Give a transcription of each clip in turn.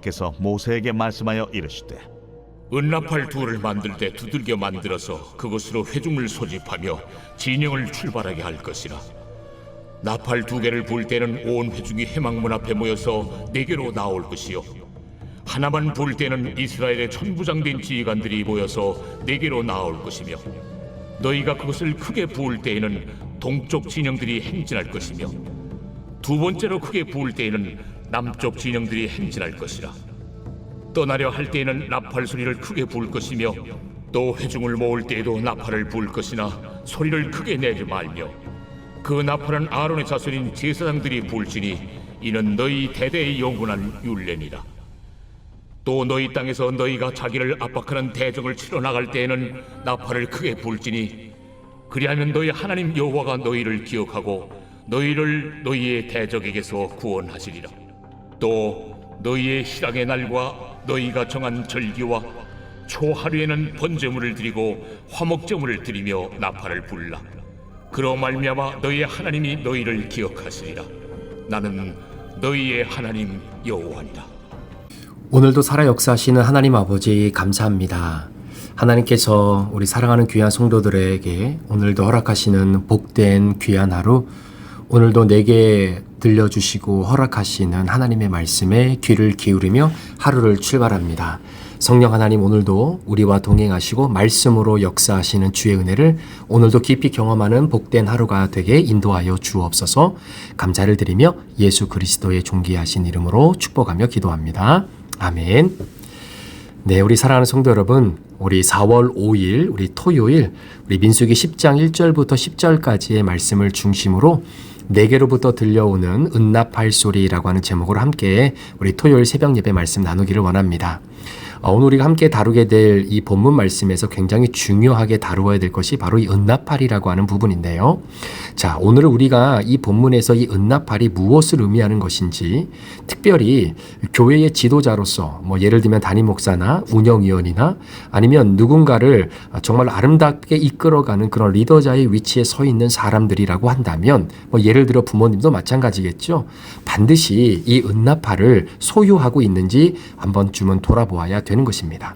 여호와께서 모세에게 말씀하여 이르시되 은나팔 둘을 만들 때 두들겨 만들어서 그것으로 회중을 소집하며 진영을 출발하게 할 것이라. 나팔 두 개를 불 때는 온 회중이 회막문 앞에 모여서 네게로 나올 것이요, 하나만 불 때는 이스라엘의 천부장된 지휘관들이 모여서 네게로 나올 것이며, 너희가 그것을 크게 부을 때에는 동쪽 진영들이 행진할 것이며, 두 번째로 크게 부을 때에는 남쪽 진영들이 행진할 것이라. 떠나려 할 때에는 나팔 소리를 크게 부을 것이며, 또 회중을 모을 때에도 나팔을 부을 것이나 소리를 크게 내지 말며, 그 나팔은 아론의 자손인 제사장들이 부을지니 이는 너희 대대의 영원한 율례니라. 또 너희 땅에서 너희가 자기를 압박하는 대적을 치러 나갈 때에는 나팔을 크게 불지니, 그리하면 너희 하나님 여호와가 너희를 기억하고 너희를 너희의 대적에게서 구원하시리라. 또 너희의 희락의 날과 너희가 정한 절기와 초하루에는 번제물을 드리고 화목제물을 드리며 나팔을 불라. 그로 말미암아 너희의 하나님이 너희를 기억하시리라. 나는 너희의 하나님 여호와니라. 오늘도 살아 역사하시는 하나님 아버지 감사합니다. 하나님께서 우리 사랑하는 귀한 성도들에게 오늘도 허락하시는 복된 귀한 하루, 오늘도 내게 들려주시고 허락하시는 하나님의 말씀에 귀를 기울이며 하루를 출발합니다. 성령 하나님, 오늘도 우리와 동행하시고 말씀으로 역사하시는 주의 은혜를 오늘도 깊이 경험하는 복된 하루가 되게 인도하여 주옵소서. 감사를 드리며 예수 그리스도의 존귀하신 이름으로 축복하며 기도합니다. 아멘. 네, 우리 사랑하는 성도 여러분, 우리 4월 5일, 우리 토요일, 우리 민수기 10장 1절부터 10절까지의 말씀을 중심으로 내게로부터 들려오는 은나팔 소리라고 하는 제목으로 함께 우리 토요일 새벽 예배 말씀 나누기를 원합니다. 오늘 우리가 함께 다루게 될 이 본문 말씀에서 굉장히 중요하게 다루어야 될 것이 바로 이 은나팔이라고 하는 부분인데요. 자, 오늘 우리가 이 본문에서 이 은나팔이 무엇을 의미하는 것인지, 특별히 교회의 지도자로서 예를 들면 담임 목사나 운영위원이나 아니면 누군가를 정말 아름답게 이끌어가는 그런 리더자의 위치에 서 있는 사람들이라고 한다면, 예를 들어 부모님도 마찬가지겠죠. 반드시 이 은나팔을 소유하고 있는지 한 번쯤은 돌아보아야 되는 것입니다.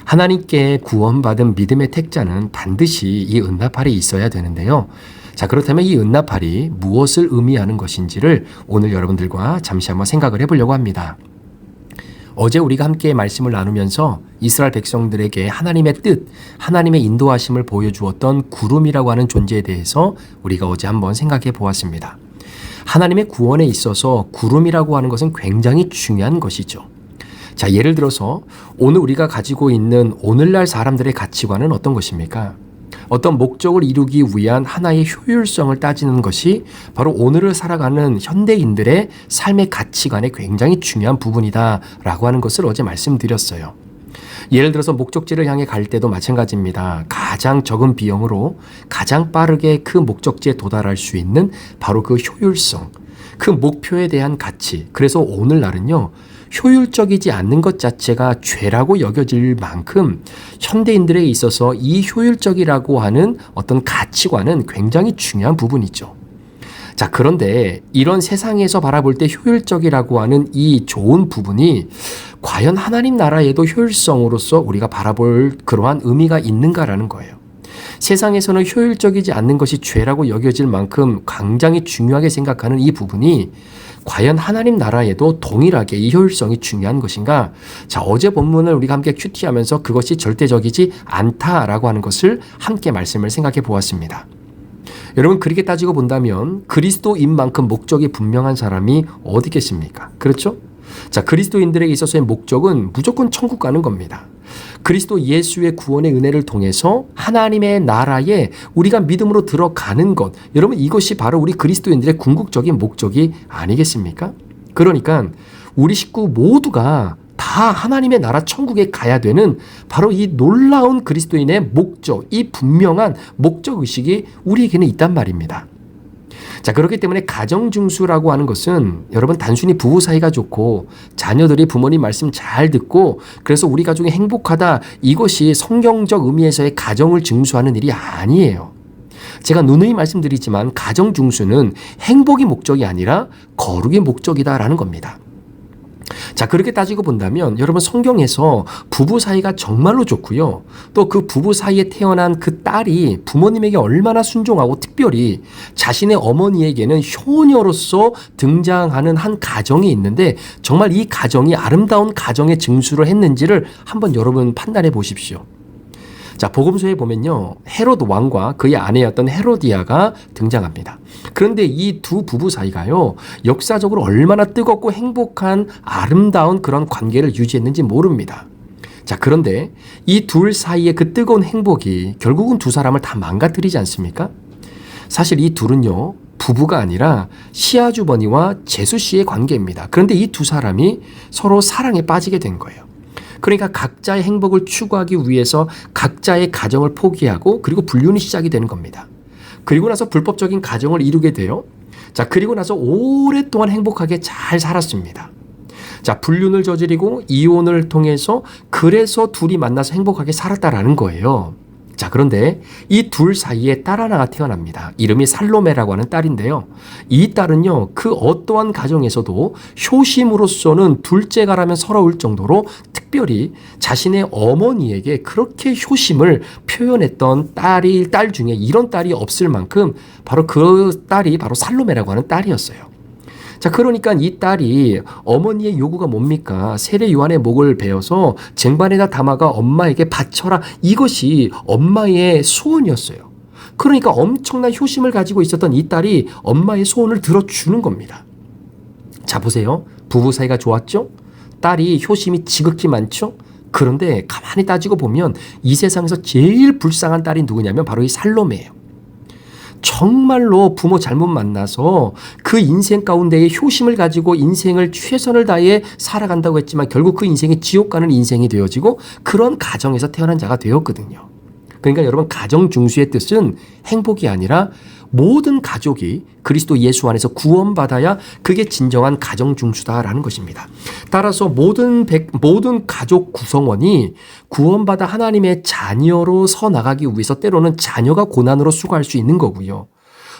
하나님께 구원받은 믿음의 택자는 반드시 이 은나팔이 있어야 되는데요. 자, 그렇다면 이 은나팔이 무엇을 의미하는 것인지를 오늘 여러분들과 잠시 한번 생각을 해보려고 합니다. 어제 우리가 함께 말씀을 나누면서 이스라엘 백성들에게 하나님의 뜻, 하나님의 인도하심을 보여주었던 구름이라고 하는 존재에 대해서 우리가 어제 한번 생각해 보았습니다. 하나님의 구원에 있어서 구름이라고 하는 것은 굉장히 중요한 것이죠. 자, 예를 들어서 오늘 우리가 가지고 있는 오늘날 사람들의 가치관은 어떤 것입니까? 어떤 목적을 이루기 위한 하나의 효율성을 따지는 것이 바로 오늘을 살아가는 현대인들의 삶의 가치관에 굉장히 중요한 부분이다라고 하는 것을 어제 말씀드렸어요. 예를 들어서 목적지를 향해 갈 때도 마찬가지입니다. 가장 적은 비용으로 가장 빠르게 그 목적지에 도달할 수 있는 바로 그 효율성, 그 목표에 대한 가치. 그래서 오늘날은요, 효율적이지 않는 것 자체가 죄라고 여겨질 만큼 현대인들에 있어서 이 효율적이라고 하는 어떤 가치관은 굉장히 중요한 부분이죠. 자, 그런데 이런 세상에서 바라볼 때 효율적이라고 하는 이 좋은 부분이 과연 하나님 나라에도 효율성으로서 우리가 바라볼 그러한 의미가 있는가라는 거예요. 세상에서는 효율적이지 않는 것이 죄라고 여겨질 만큼 굉장히 중요하게 생각하는 이 부분이 과연 하나님 나라에도 동일하게 이 효율성이 중요한 것인가? 자, 어제 본문을 우리가 함께 큐티하면서 그것이 절대적이지 않다라고 하는 것을 함께 말씀을 생각해 보았습니다. 여러분, 그렇게 따지고 본다면 그리스도인 만큼 목적이 분명한 사람이 어디 있겠습니까? 그렇죠? 자, 그리스도인들에게 있어서의 목적은 무조건 천국 가는 겁니다. 그리스도 예수의 구원의 은혜를 통해서 하나님의 나라에 우리가 믿음으로 들어가는 것, 여러분, 이것이 바로 우리 그리스도인들의 궁극적인 목적이 아니겠습니까? 그러니까 우리 식구 모두가 다 하나님의 나라 천국에 가야 되는 바로 이 놀라운 그리스도인의 목적, 이 분명한 목적의식이 우리에게는 있단 말입니다. 자, 그렇기 때문에 가정중수라고 하는 것은 여러분 단순히 부부 사이가 좋고 자녀들이 부모님 말씀 잘 듣고 그래서 우리 가족이 행복하다, 이것이 성경적 의미에서의 가정을 중수하는 일이 아니에요. 제가 누누이 말씀드리지만 가정중수는 행복이 목적이 아니라 거룩이 목적이다라는 겁니다. 자, 그렇게 따지고 본다면 여러분 성경에서 부부 사이가 정말로 좋고요. 또 그 부부 사이에 태어난 그 딸이 부모님에게 얼마나 순종하고 특별히 자신의 어머니에게는 효녀로서 등장하는 한 가정이 있는데 정말 이 가정이 아름다운 가정의 증수를 했는지를 한번 여러분 판단해 보십시오. 자, 복음서에 보면요. 헤롯 왕과 그의 아내였던 헤로디아가 등장합니다. 그런데 이 두 부부 사이가요. 역사적으로 얼마나 뜨겁고 행복한 아름다운 그런 관계를 유지했는지 모릅니다. 자, 그런데 이 둘 사이의 그 뜨거운 행복이 결국은 두 사람을 다 망가뜨리지 않습니까? 사실 이 둘은요. 부부가 아니라 시아주버니와 제수씨의 관계입니다. 그런데 이 두 사람이 서로 사랑에 빠지게 된 거예요. 그러니까 각자의 행복을 추구하기 위해서 각자의 가정을 포기하고 그리고 불륜이 시작이 되는 겁니다. 그리고 나서 불법적인 가정을 이루게 돼요. 자, 그리고 나서 오랫동안 행복하게 잘 살았습니다. 자, 불륜을 저지르고 이혼을 통해서 그래서 둘이 만나서 행복하게 살았다라는 거예요. 자, 그런데 이 둘 사이에 딸 하나가 태어납니다. 이름이 살로메라고 하는 딸인데요. 이 딸은요, 그 어떠한 가정에서도 효심으로서는 둘째가라면 서러울 정도로 특별히 자신의 어머니에게 그렇게 효심을 표현했던 딸 중에 이런 딸이 없을 만큼 바로 그 딸이 바로 살로메라고 하는 딸이었어요. 자, 그러니까 이 딸이 어머니의 요구가 뭡니까? 세례 요한의 목을 베어서 쟁반에다 담아가 엄마에게 바쳐라. 이것이 엄마의 소원이었어요. 그러니까 엄청난 효심을 가지고 있었던 이 딸이 엄마의 소원을 들어주는 겁니다. 자, 보세요. 부부 사이가 좋았죠? 딸이 효심이 지극히 많죠? 그런데 가만히 따지고 보면 이 세상에서 제일 불쌍한 딸이 누구냐면 바로 이 살로메예요. 정말로 부모 잘못 만나서 그 인생 가운데에 효심을 가지고 인생을 최선을 다해 살아간다고 했지만 결국 그 인생이 지옥 가는 인생이 되어지고 그런 가정에서 태어난 자가 되었거든요. 그러니까 여러분 가정 중수의 뜻은 행복이 아니라 모든 가족이 그리스도 예수 안에서 구원받아야 그게 진정한 가정 중수다라는 것입니다. 따라서 모든 가족 구성원이 구원받아 하나님의 자녀로 서 나가기 위해서 때로는 자녀가 고난으로 수고할 수 있는 거고요.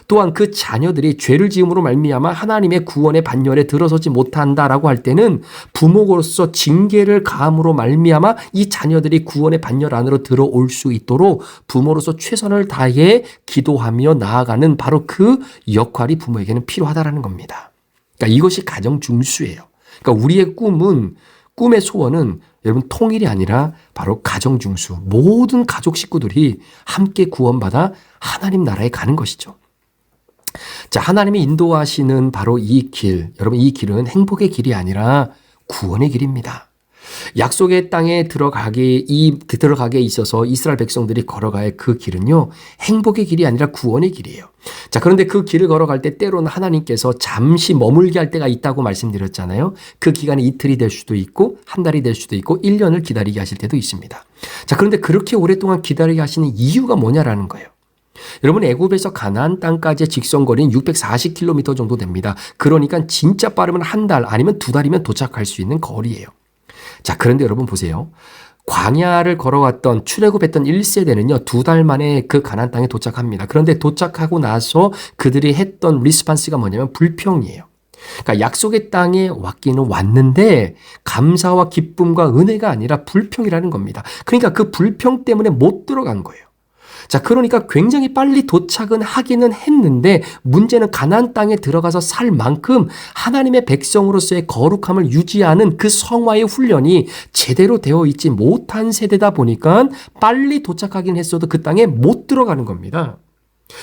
또한 그 자녀들이 죄를 지음으로 말미암아 하나님의 구원의 반열에 들어서지 못한다라고 할 때는 부모로서 징계를 가함으로 말미암아 이 자녀들이 구원의 반열 안으로 들어올 수 있도록 부모로서 최선을 다해 기도하며 나아가는 바로 그 역할이 부모에게는 필요하다라는 겁니다. 그러니까 이것이 가정 중수예요. 그러니까 우리의 꿈의 소원은 여러분 통일이 아니라 바로 가정 중수, 모든 가족 식구들이 함께 구원받아 하나님 나라에 가는 것이죠. 자, 하나님이 인도하시는 바로 이 길, 여러분 이 길은 행복의 길이 아니라 구원의 길입니다. 약속의 땅에 들어가게 있어서 이스라엘 백성들이 걸어갈 그 길은요, 행복의 길이 아니라 구원의 길이에요. 자, 그런데 그 길을 걸어갈 때 때로는 하나님께서 잠시 머물게 할 때가 있다고 말씀드렸잖아요. 그 기간이 이틀이 될 수도 있고 한 달이 될 수도 있고 1년을 기다리게 하실 때도 있습니다. 자, 그런데 그렇게 오랫동안 기다리게 하시는 이유가 뭐냐라는 거예요. 여러분 애굽에서 가나안 땅까지의 직선거리는 640km 정도 됩니다. 그러니까 진짜 빠르면 한 달 아니면 두 달이면 도착할 수 있는 거리예요. 자, 그런데 여러분 보세요. 광야를 걸어왔던 출애굽했던 1세대는요. 두 달 만에 그 가나안 땅에 도착합니다. 그런데 도착하고 나서 그들이 했던 리스판스가 뭐냐면 불평이에요. 그러니까 약속의 땅에 왔기는 왔는데 감사와 기쁨과 은혜가 아니라 불평이라는 겁니다. 그러니까 그 불평 때문에 못 들어간 거예요. 자, 그러니까 굉장히 빨리 도착은 하기는 했는데 문제는 가나안 땅에 들어가서 살 만큼 하나님의 백성으로서의 거룩함을 유지하는 그 성화의 훈련이 제대로 되어 있지 못한 세대다 보니까 빨리 도착하긴 했어도 그 땅에 못 들어가는 겁니다.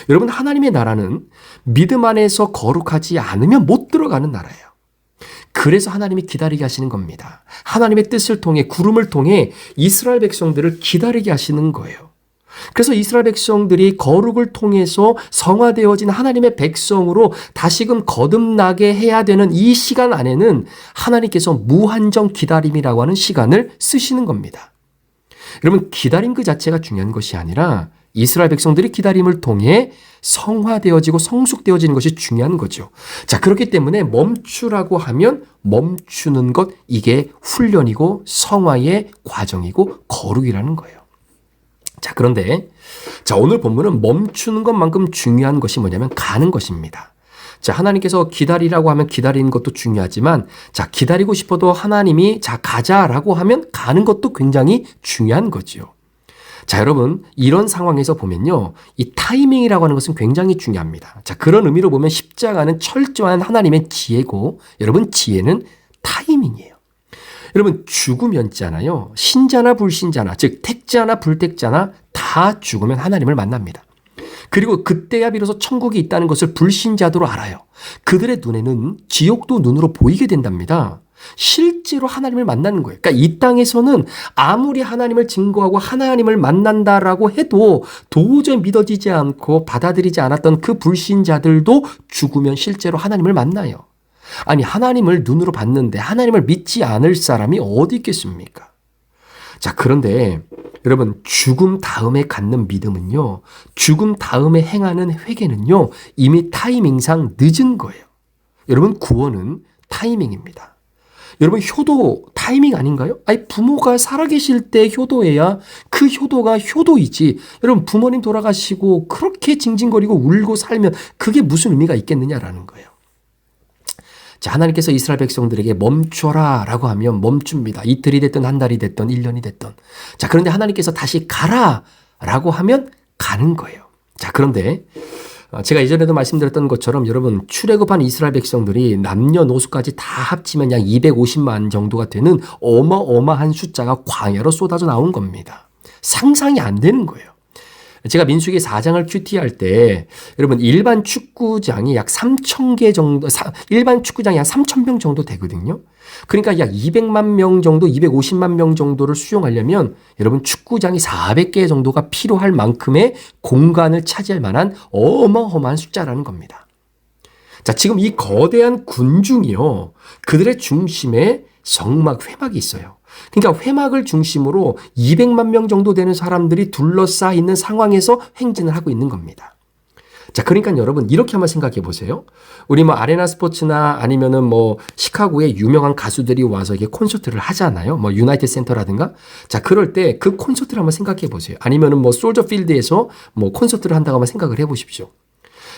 여러분 하나님의 나라는 믿음 안에서 거룩하지 않으면 못 들어가는 나라예요. 그래서 하나님이 기다리게 하시는 겁니다. 하나님의 뜻을 통해 구름을 통해 이스라엘 백성들을 기다리게 하시는 거예요. 그래서 이스라엘 백성들이 거룩을 통해서 성화되어진 하나님의 백성으로 다시금 거듭나게 해야 되는 이 시간 안에는 하나님께서 무한정 기다림이라고 하는 시간을 쓰시는 겁니다. 여러분 기다림 그 자체가 중요한 것이 아니라 이스라엘 백성들이 기다림을 통해 성화되어지고 성숙되어지는 것이 중요한 거죠. 자, 그렇기 때문에 멈추라고 하면 멈추는 것, 이게 훈련이고 성화의 과정이고 거룩이라는 거예요. 자, 그런데 오늘 본문은 멈추는 것만큼 중요한 것이 뭐냐면 가는 것입니다. 자, 하나님께서 기다리라고 하면 기다리는 것도 중요하지만, 자, 기다리고 싶어도 하나님이 자, 가자라고 하면 가는 것도 굉장히 중요한 거지요. 자, 여러분, 이런 상황에서 보면요, 이 타이밍이라고 하는 것은 굉장히 중요합니다. 자, 그런 의미로 보면 십자가는 철저한 하나님의 지혜고, 여러분, 지혜는 타이밍이에요. 여러분, 죽으면잖아요, 신자나 불신자나, 즉 택자나 불택자나 다 죽으면 하나님을 만납니다. 그리고 그때야 비로소 천국이 있다는 것을 불신자도 알아요. 그들의 눈에는 지옥도 눈으로 보이게 된답니다. 실제로 하나님을 만나는 거예요. 그러니까 이 땅에서는 아무리 하나님을 증거하고 하나님을 만난다라고 해도 도저히 믿어지지 않고 받아들이지 않았던 그 불신자들도 죽으면 실제로 하나님을 만나요. 아니, 하나님을 눈으로 봤는데 하나님을 믿지 않을 사람이 어디 있겠습니까? 자, 그런데 여러분, 죽음 다음에 갖는 믿음은요, 죽음 다음에 행하는 회개는요, 이미 타이밍상 늦은 거예요. 여러분, 구원은 타이밍입니다. 여러분, 효도 타이밍 아닌가요? 아니, 부모가 살아계실 때 효도해야 그 효도가 효도이지. 여러분, 부모님 돌아가시고 그렇게 징징거리고 울고 살면 그게 무슨 의미가 있겠느냐라는 거예요. 자, 하나님께서 이스라엘 백성들에게 멈춰라 라고 하면 멈춥니다. 이틀이 됐든 한 달이 됐든 1년이 됐든. 자, 그런데 하나님께서 다시 가라 라고 하면 가는 거예요. 자, 그런데 제가 이전에도 말씀드렸던 것처럼 여러분, 출애굽한 이스라엘 백성들이 남녀노소까지 다 합치면 약 250만 정도가 되는 어마어마한 숫자가 광야로 쏟아져 나온 겁니다. 상상이 안 되는 거예요. 제가 민수기 4장을 큐티할 때 여러분, 일반 축구장이 약 3,000개 정도, 일반 축구장이 한 3,000병 정도 되거든요. 그러니까 약 200만 명 정도, 250만 명 정도를 수용하려면 여러분, 축구장이 400개 정도가 필요할 만큼의 공간을 차지할 만한 어마어마한 숫자라는 겁니다. 자, 지금 이 거대한 군중이요, 그들의 중심에 성막 회막이 있어요. 그러니까 회막을 중심으로 200만 명 정도 되는 사람들이 둘러싸여 있는 상황에서 행진을 하고 있는 겁니다. 자, 그러니까 여러분, 이렇게 한번 생각해 보세요. 우리 뭐 아레나 스포츠나 아니면은 뭐 시카고에 유명한 가수들이 와서 이게 콘서트를 하잖아요. 뭐 유나이티드 센터라든가. 자, 그럴 때 그 콘서트를 한번 생각해 보세요. 아니면은 뭐 솔저 필드에서 뭐 콘서트를 한다고 한번 생각을 해 보십시오.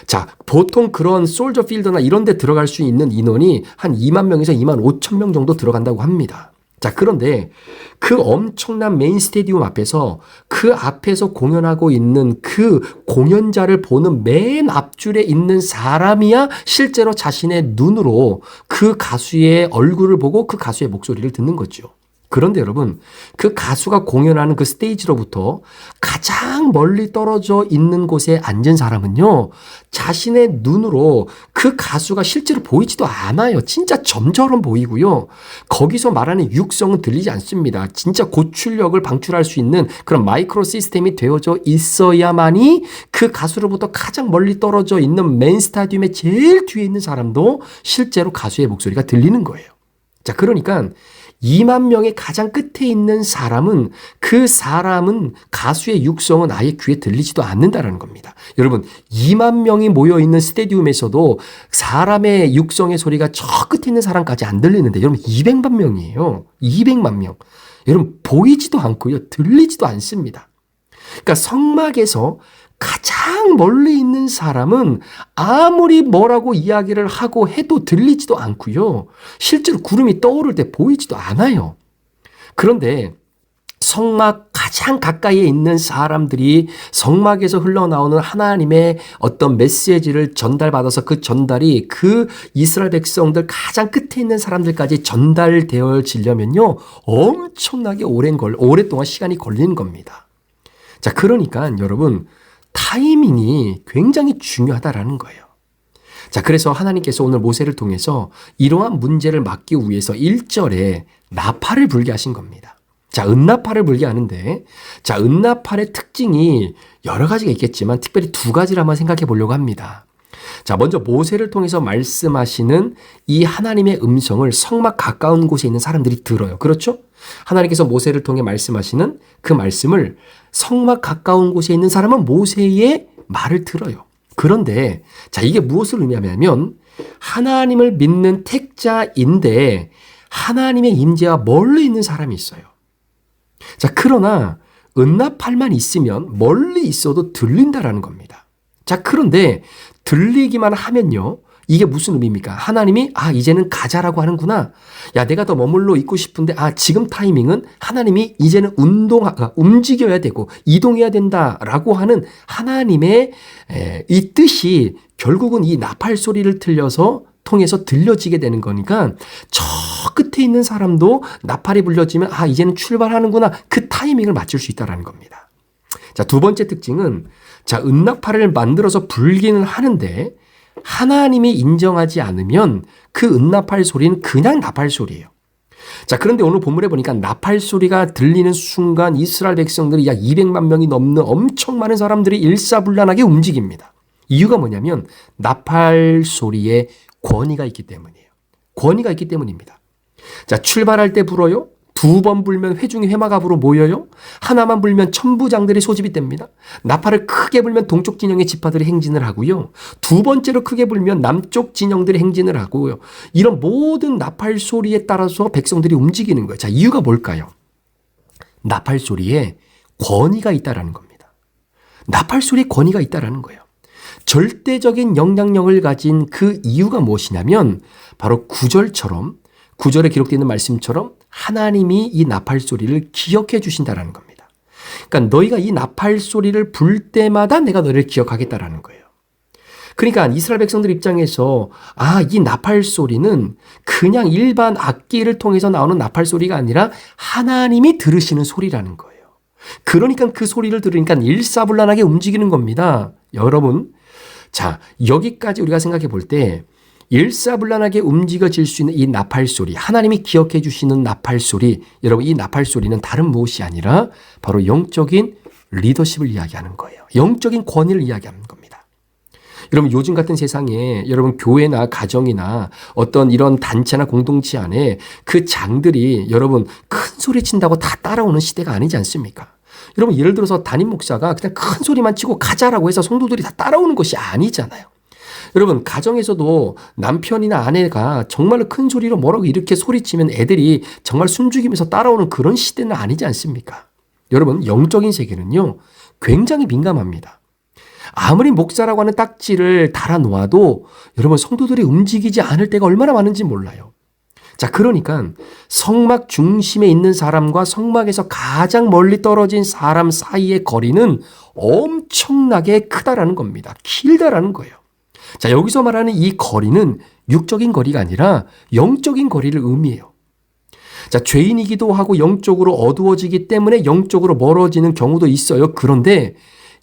자, 보통 그런 솔저 필드나 이런 데 들어갈 수 있는 인원이 한 2만 명에서 2만 5천 명 정도 들어간다고 합니다. 자, 그런데 그 엄청난 메인 스테디움 앞에서 그 앞에서 공연하고 있는 그 공연자를 보는 맨 앞줄에 있는 사람이야 실제로 자신의 눈으로 그 가수의 얼굴을 보고 그 가수의 목소리를 듣는 거죠. 그런데 여러분, 그 가수가 공연하는 그 스테이지로부터 가장 멀리 떨어져 있는 곳에 앉은 사람은요, 자신의 눈으로 그 가수가 실제로 보이지도 않아요. 진짜 점처럼 보이고요. 거기서 말하는 육성은 들리지 않습니다. 진짜 고출력을 방출할 수 있는 그런 마이크로 시스템이 되어져 있어야만이 그 가수로부터 가장 멀리 떨어져 있는 메인 스타디움의 제일 뒤에 있는 사람도 실제로 가수의 목소리가 들리는 거예요. 자, 그러니까 2만 명의 가장 끝에 있는 사람은 그 사람은 가수의 육성은 아예 귀에 들리지도 않는다는 겁니다. 여러분, 2만 명이 모여있는 스테디움에서도 사람의 육성의 소리가 저 끝에 있는 사람까지 안 들리는데 여러분, 200만 명이에요. 200만 명. 여러분, 보이지도 않고요, 들리지도 않습니다. 그러니까 성막에서 가장 멀리 있는 사람은 아무리 뭐라고 이야기를 하고 해도 들리지도 않고요. 실제로 구름이 떠오를 때 보이지도 않아요. 그런데 성막 가장 가까이에 있는 사람들이 성막에서 흘러나오는 하나님의 어떤 메시지를 전달받아서 그 전달이 그 이스라엘 백성들 가장 끝에 있는 사람들까지 전달되어지려면요, 엄청나게 오랫동안 시간이 걸리는 겁니다. 자, 그러니까 여러분, 타이밍이 굉장히 중요하다라는 거예요. 자, 그래서 하나님께서 오늘 모세를 통해서 이러한 문제를 막기 위해서 1절에 나팔을 불게 하신 겁니다. 자, 은나팔을 불게 하는데, 자, 은나팔의 특징이 여러 가지가 있겠지만 특별히 두 가지를 한번 생각해 보려고 합니다. 자, 먼저 모세를 통해서 말씀하시는 이 하나님의 음성을 성막 가까운 곳에 있는 사람들이 들어요. 그렇죠? 하나님께서 모세를 통해 말씀하시는 그 말씀을 성막 가까운 곳에 있는 사람은 모세의 말을 들어요. 그런데 자, 이게 무엇을 의미하냐면 하나님을 믿는 택자인데 하나님의 임재와 멀리 있는 사람이 있어요. 자, 그러나 은나팔만 있으면 멀리 있어도 들린다라는 겁니다. 자, 그런데 들리기만 하면요, 이게 무슨 의미입니까? 하나님이 이제는 가자라고 하는구나. 야, 내가 더 머물러 있고 싶은데 지금 타이밍은 하나님이 이제는 움직여야 되고 이동해야 된다라고 하는 하나님의 이 뜻이 결국은 이 나팔 소리를 통해서 들려지게 되는 거니까 저 끝에 있는 사람도 나팔이 불려지면 이제는 출발하는구나. 그 타이밍을 맞출 수 있다는 겁니다. 자, 두 번째 특징은 은나팔을 만들어서 불기는 하는데 하나님이 인정하지 않으면 그 은나팔 소리는 그냥 나팔 소리예요. 자, 그런데 오늘 본문에 보니까 나팔 소리가 들리는 순간 이스라엘 백성들이 약 200만 명이 넘는 엄청 많은 사람들이 일사불란하게 움직입니다. 이유가 뭐냐면 나팔 소리에 권위가 있기 때문이에요. 권위가 있기 때문입니다. 자, 출발할 때 불어요. 2번 불면 회중이 회막앞으로 모여요. 하나만 불면 천부장들이 소집이 됩니다. 나팔을 크게 불면 동쪽 진영의 지파들이 행진을 하고요. 2번째로 크게 불면 남쪽 진영들이 행진을 하고요. 이런 모든 나팔 소리에 따라서 백성들이 움직이는 거예요. 자, 이유가 뭘까요? 나팔 소리에 권위가 있다라는 겁니다. 나팔 소리에 권위가 있다라는 거예요. 절대적인 영향력을 가진 그 이유가 무엇이냐면 바로 9절에 기록되어 있는 말씀처럼 하나님이 이 나팔 소리를 기억해 주신다라는 겁니다. 그러니까 너희가 이 나팔 소리를 불 때마다 내가 너희를 기억하겠다라는 거예요. 그러니까 이스라엘 백성들 입장에서 이 나팔 소리는 그냥 일반 악기를 통해서 나오는 나팔 소리가 아니라 하나님이 들으시는 소리라는 거예요. 그러니까 그 소리를 들으니까 일사불란하게 움직이는 겁니다. 여러분, 자, 여기까지 우리가 생각해 볼 때 일사불란하게 움직여질 수 있는 이 나팔 소리, 하나님이 기억해 주시는 나팔 소리, 여러분 이 나팔 소리는 다른 무엇이 아니라 바로 영적인 리더십을 이야기하는 거예요. 영적인 권위를 이야기하는 겁니다. 여러분 요즘 같은 세상에 여러분 교회나 가정이나 어떤 이런 단체나 공동체 안에 그 장들이 여러분 큰 소리 친다고 다 따라오는 시대가 아니지 않습니까? 여러분 예를 들어서 담임 목사가 그냥 큰 소리만 치고 가자라고 해서 성도들이 다 따라오는 것이 아니잖아요. 여러분 가정에서도 남편이나 아내가 정말로 큰 소리로 뭐라고 이렇게 소리치면 애들이 정말 숨죽이면서 따라오는 그런 시대는 아니지 않습니까? 여러분 영적인 세계는요 굉장히 민감합니다. 아무리 목사라고 하는 딱지를 달아놓아도 여러분 성도들이 움직이지 않을 때가 얼마나 많은지 몰라요. 자, 그러니까 성막 중심에 있는 사람과 성막에서 가장 멀리 떨어진 사람 사이의 거리는 엄청나게 크다라는 겁니다. 길다라는 거예요. 자, 여기서 말하는 이 거리는 육적인 거리가 아니라 영적인 거리를 의미해요. 자, 죄인이기도 하고 영적으로 어두워지기 때문에 영적으로 멀어지는 경우도 있어요. 그런데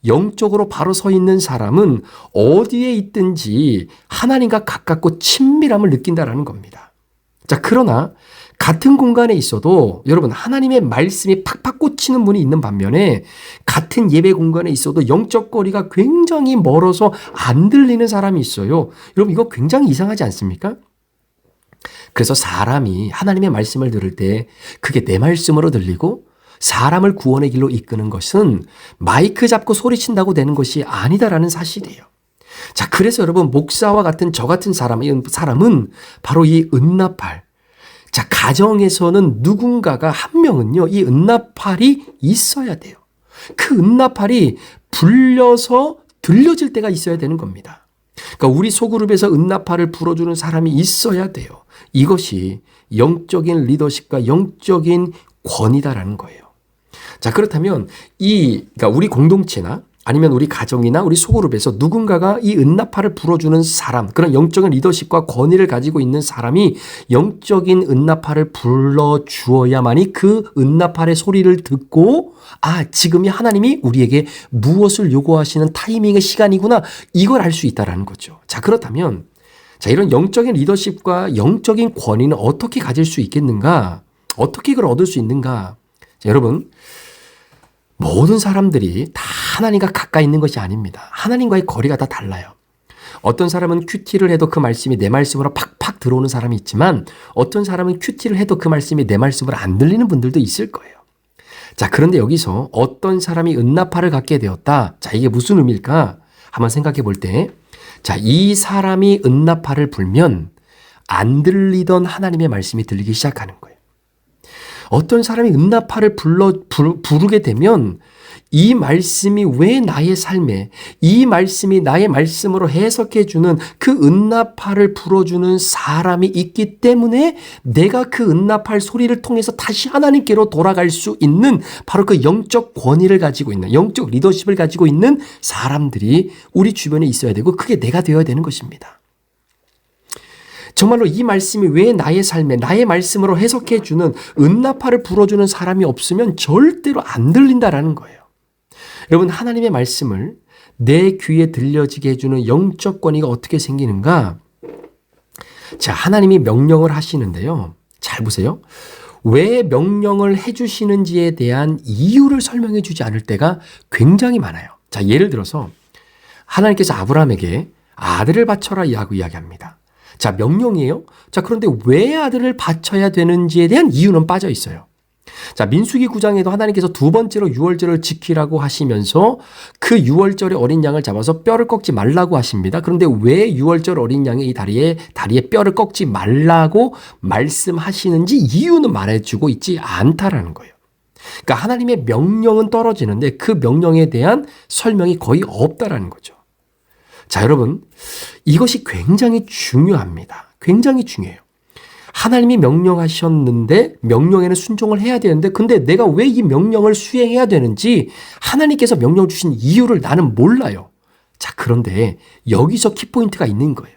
영적으로 바로 서 있는 사람은 어디에 있든지 하나님과 가깝고 친밀함을 느낀다라는 겁니다. 자, 그러나 같은 공간에 있어도 여러분 하나님의 말씀이 팍팍 꽂히는 분이 있는 반면에 같은 예배 공간에 있어도 영적 거리가 굉장히 멀어서 안 들리는 사람이 있어요. 여러분 이거 굉장히 이상하지 않습니까? 그래서 사람이 하나님의 말씀을 들을 때 그게 내 말씀으로 들리고 사람을 구원의 길로 이끄는 것은 마이크 잡고 소리친다고 되는 것이 아니다라는 사실이에요. 자, 그래서 여러분 목사와 같은 저 같은 사람은 바로 이 은나팔. 자, 가정에서는 누군가가 한 명은요, 이 은나팔이 있어야 돼요. 그 은나팔이 불려서 들려질 때가 있어야 되는 겁니다. 그러니까 우리 소그룹에서 은나팔을 불어주는 사람이 있어야 돼요. 이것이 영적인 리더십과 영적인 권위다라는 거예요. 자, 그렇다면 그러니까 우리 공동체나 아니면 우리 가정이나 우리 소그룹에서 누군가가 이 은나팔을 불어주는 사람, 그런 영적인 리더십과 권위를 가지고 있는 사람이 영적인 은나팔을 불러주어야만이 그 은나팔의 소리를 듣고 지금이 하나님이 우리에게 무엇을 요구하시는 타이밍의 시간이구나 이걸 알 수 있다는 거죠. 자, 그렇다면 이런 영적인 리더십과 영적인 권위는 어떻게 가질 수 있겠는가? 어떻게 이걸 얻을 수 있는가? 자, 여러분 모든 사람들이 다 하나님과 가까이 있는 것이 아닙니다. 하나님과의 거리가 다 달라요. 어떤 사람은 큐티를 해도 그 말씀이 내 말씀으로 팍팍 들어오는 사람이 있지만 어떤 사람은 큐티를 해도 그 말씀이 내 말씀으로 안 들리는 분들도 있을 거예요. 자, 그런데 여기서 어떤 사람이 은나팔을 갖게 되었다. 자, 이게 무슨 의미일까? 한번 생각해 볼 때, 자, 이 사람이 은나팔을 불면 안 들리던 하나님의 말씀이 들리기 시작하는 거예요. 어떤 사람이 은나팔을 부르게 되면 이 말씀이 왜 나의 삶에, 이 말씀이 나의 말씀으로 해석해주는 그 은나팔을 불어주는 사람이 있기 때문에 내가 그 은나팔 소리를 통해서 다시 하나님께로 돌아갈 수 있는 바로 그 영적 권위를 가지고 있는, 영적 리더십을 가지고 있는 사람들이 우리 주변에 있어야 되고 그게 내가 되어야 되는 것입니다. 정말로 이 말씀이 왜 나의 삶에 나의 말씀으로 해석해주는 은나팔을 불어주는 사람이 없으면 절대로 안 들린다라는 거예요. 여러분, 하나님의 말씀을 내 귀에 들려지게 해주는 영적 권위가 어떻게 생기는가? 자, 하나님이 명령을 하시는데요. 잘 보세요. 왜 명령을 해주시는지에 대한 이유를 설명해 주지 않을 때가 굉장히 많아요. 자, 예를 들어서 하나님께서 아브라함에게 아들을 바쳐라 하고 이야기합니다. 자, 명령이에요. 자, 그런데 왜 아들을 바쳐야 되는지에 대한 이유는 빠져 있어요. 자, 민수기 9장에도 하나님께서 두 번째로 유월절을 지키라고 하시면서 그 유월절에 어린 양을 잡아서 뼈를 꺾지 말라고 하십니다. 그런데 왜 유월절 어린 양의 이 다리에 뼈를 꺾지 말라고 말씀하시는지 이유는 말해주고 있지 않다라는 거예요. 그러니까 하나님의 명령은 떨어지는데 그 명령에 대한 설명이 거의 없다라는 거죠. 자, 여러분, 이것이 굉장히 중요합니다. 굉장히 중요해요. 하나님이 명령하셨는데 명령에는 순종을 해야 되는데 근데 내가 왜 이 명령을 수행해야 되는지 하나님께서 명령 주신 이유를 나는 몰라요. 자, 그런데 여기서 키포인트가 있는 거예요.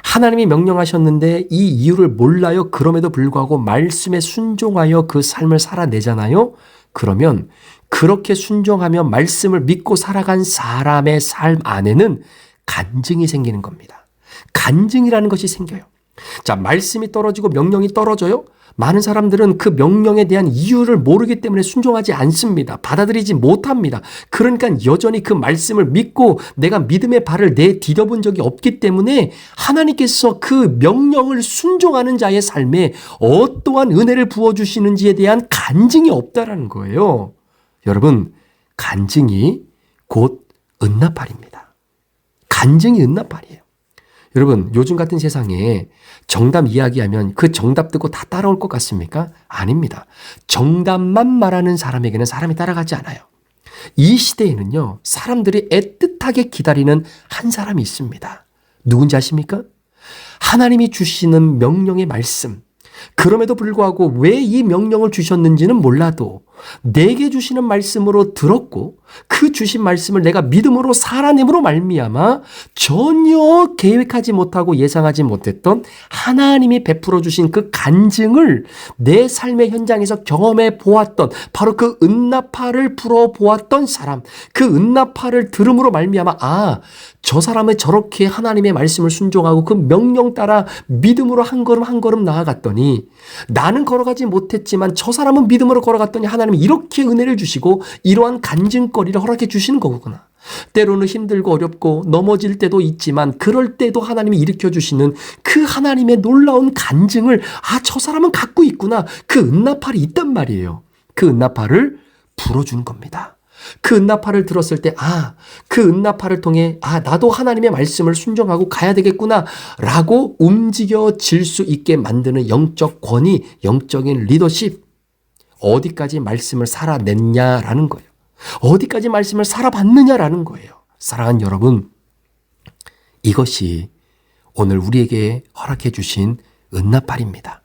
하나님이 명령하셨는데 이 이유를 몰라요. 그럼에도 불구하고 말씀에 순종하여 그 삶을 살아내잖아요. 그러면 그렇게 순종하며 말씀을 믿고 살아간 사람의 삶 안에는 간증이 생기는 겁니다. 간증이라는 것이 생겨요. 자, 말씀이 떨어지고 명령이 떨어져요? 많은 사람들은 그 명령에 대한 이유를 모르기 때문에 순종하지 않습니다. 받아들이지 못합니다. 그러니까 여전히 그 말씀을 믿고 내가 믿음의 발을 내디뎌본 적이 없기 때문에 하나님께서 그 명령을 순종하는 자의 삶에 어떠한 은혜를 부어주시는지에 대한 간증이 없다라는 거예요. 여러분, 간증이 곧 은나팔입니다. 간증이 은나팔이에요. 여러분, 요즘 같은 세상에 정답 이야기하면 그 정답 듣고 다 따라올 것 같습니까? 아닙니다. 정답만 말하는 사람에게는 사람이 따라가지 않아요. 이 시대에는요, 사람들이 애틋하게 기다리는 한 사람이 있습니다. 누군지 아십니까? 하나님이 주시는 명령의 말씀. 그럼에도 불구하고 왜 이 명령을 주셨는지는 몰라도 내게 주시는 말씀으로 들었고 그 주신 말씀을 내가 믿음으로 살아냄으로 말미암아 전혀 계획하지 못하고 예상하지 못했던 하나님이 베풀어 주신 그 간증을 내 삶의 현장에서 경험해 보았던 바로 그 은나팔을 불어 보았던 사람, 그 은나팔을 들음으로 말미암아 저 사람은 저렇게 하나님의 말씀을 순종하고 그 명령 따라 믿음으로 한 걸음 한 걸음 나아갔더니 나는 걸어가지 못했지만 저 사람은 믿음으로 걸어갔더니 하나님이 이렇게 은혜를 주시고 이러한 간증거리를 허락해 주시는 거구나. 때로는 힘들고 어렵고 넘어질 때도 있지만 그럴 때도 하나님이 일으켜 주시는 그 하나님의 놀라운 간증을 저 사람은 갖고 있구나. 그 은나팔이 있단 말이에요. 그 은나팔을 불어주는 겁니다. 그 은나팔을 들었을 때 그 은나팔을 통해 나도 하나님의 말씀을 순종하고 가야 되겠구나 라고 움직여질 수 있게 만드는 영적 권위, 영적인 리더십. 어디까지 말씀을 살아냈냐라는 거예요. 어디까지 말씀을 살아봤느냐라는 거예요. 사랑하는 여러분, 이것이 오늘 우리에게 허락해 주신 은나팔입니다.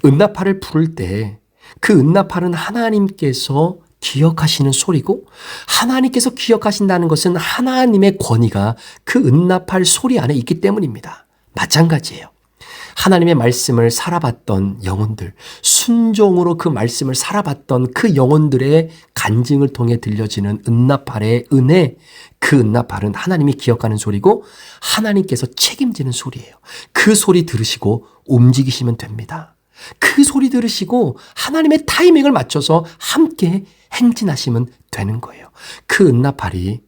은나팔을 부를 때 그 은나팔은 하나님께서 기억하시는 소리고 하나님께서 기억하신다는 것은 하나님의 권위가 그 은나팔 소리 안에 있기 때문입니다. 마찬가지예요. 하나님의 말씀을 살아봤던 영혼들, 순종으로 그 말씀을 살아봤던 그 영혼들의 간증을 통해 들려지는 은나팔의 은혜, 그 은나팔은 하나님이 기억하는 소리고 하나님께서 책임지는 소리예요. 그 소리 들으시고 움직이시면 됩니다. 그 소리 들으시고 하나님의 타이밍을 맞춰서 함께 행진하시면 되는 거예요. 그 은나팔이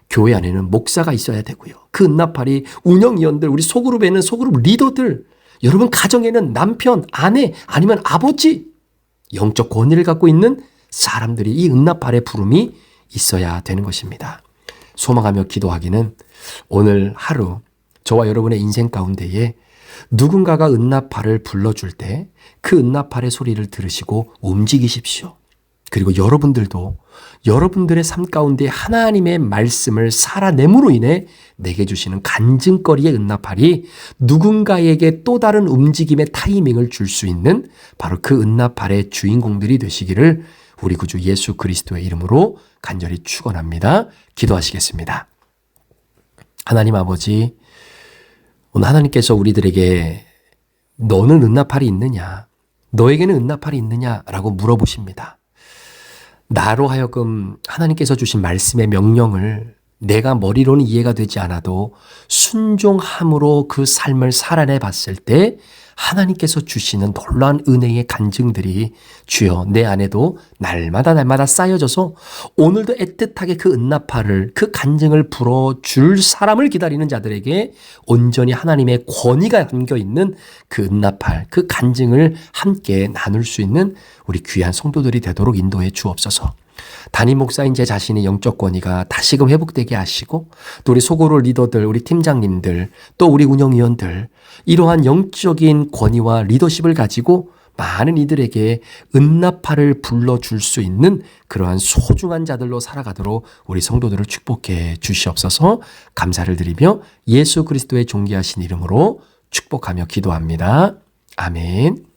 교회 안에는 목사가 있어야 되고요. 그 은나팔이 운영위원들, 우리 소그룹에는 소그룹 리더들, 여러분 가정에는 남편, 아내, 아니면 아버지, 영적 권위를 갖고 있는 사람들이 이 은나팔의 부름이 있어야 되는 것입니다. 소망하며 기도하기는 오늘 하루 저와 여러분의 인생 가운데에 누군가가 은나팔을 불러줄 때 그 은나팔의 소리를 들으시고 움직이십시오. 그리고 여러분들도 여러분들의 삶 가운데 하나님의 말씀을 살아냄으로 인해 내게 주시는 간증거리의 은나팔이 누군가에게 또 다른 움직임의 타이밍을 줄 수 있는 바로 그 은나팔의 주인공들이 되시기를 우리 구주 예수 그리스도의 이름으로 간절히 축원합니다. 기도하시겠습니다. 하나님 아버지, 오늘 하나님께서 우리들에게 너는 은나팔이 있느냐? 너에게는 은나팔이 있느냐라고 물어보십니다. 나로 하여금 하나님께서 주신 말씀의 명령을 내가 머리로는 이해가 되지 않아도 순종함으로 그 삶을 살아내 봤을 때 하나님께서 주시는 놀라운 은혜의 간증들이 주여 내 안에도 날마다 쌓여져서 오늘도 애틋하게 그 은나팔을 그 간증을 불어줄 사람을 기다리는 자들에게 온전히 하나님의 권위가 담겨있는 그 은나팔 그 간증을 함께 나눌 수 있는 우리 귀한 성도들이 되도록 인도해 주옵소서. 담임 목사인 제 자신의 영적 권위가 다시금 회복되게 하시고 또 우리 소고로 리더들, 우리 팀장님들, 또 우리 운영위원들 이러한 영적인 권위와 리더십을 가지고 많은 이들에게 은나팔을 불러줄 수 있는 그러한 소중한 자들로 살아가도록 우리 성도들을 축복해 주시옵소서. 감사를 드리며 예수 그리스도의 존귀하신 이름으로 축복하며 기도합니다. 아멘.